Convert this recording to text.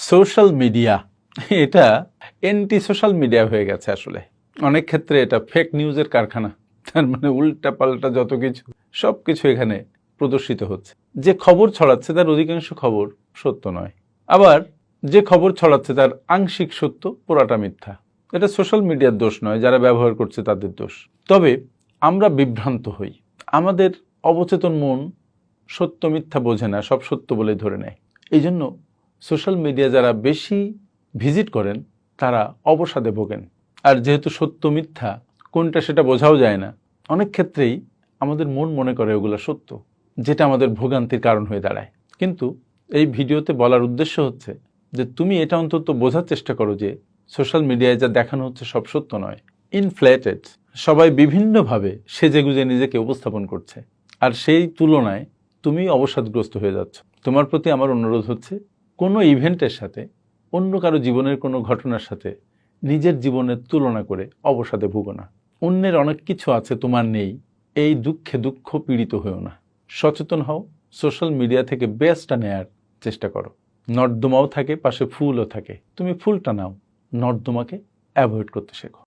Social media এটা anti social media হয়ে গেছে। আসলে অনেক ক্ষেত্রে এটা ফেক নিউজের কারখানা। তার মানে উল্টা পাল্টা যত কিছু সবকিছু এখানে প্রদর্শিত হচ্ছে। যে খবর ছড়াচ্ছে তার অধিকাংশ খবর সত্য নয়, আবার যে খবর ছড়াচ্ছে তার আংশিক সত্য, পুরাটা মিথ্যা। এটা সোশ্যাল মিডিয়ার দোষ নয়, যারা ব্যবহার করছে তাদের দোষ। তবে আমরা বিভ্রান্ত হই, আমাদের অবচেতন মন সত্য মিথ্যা বোঝে না, সব সত্য বলে ধরে নেয়। এই জন্য সোশ্যাল মিডিয়া যারা বেশি ভিজিট করেন তারা অবসাদে ভোগেন। আর যেহেতু সত্য মিথ্যা কোনটা সেটা বোঝাও যায় না, অনেক ক্ষেত্রেই আমাদের মন মনে করে ওগুলো সত্য, যেটা আমাদের ভোগান্তির কারণ হয়ে দাঁড়ায়। কিন্তু এই ভিডিওতে বলার উদ্দেশ্য হচ্ছে যে তুমি এটা অন্তত বোঝার চেষ্টা করো যে সোশ্যাল মিডিয়ায় যা দেখানো হচ্ছে সব সত্য নয়, ইনফ্লেটেড। সবাই বিভিন্নভাবে সেজেগুজে নিজেকে উপস্থাপন করছে, আর সেই তুলনায় তুমি অবসাদগ্রস্ত হয়ে যাচ্ছ। তোমার প্রতি আমার অনুরোধ হচ্ছে, কোনো ইভেন্টের সাথে, অন্য কারো জীবনের কোনো ঘটনার সাথে নিজের জীবনের তুলনা করে অবসাদে ভুগো না। অন্যের অনেক কিছু আছে, তোমার নেই, এই দুঃখে দুঃখ পীড়িত হয়েও না। সচেতন হও, সোশ্যাল মিডিয়া থেকে বেস্টটা নেয়ার চেষ্টা করো। নর্দমাও থাকে, পাশে ফুলও থাকে, তুমি ফুলটা নাও, নর্দমাকে অ্যাভয়েড করতে শেখো।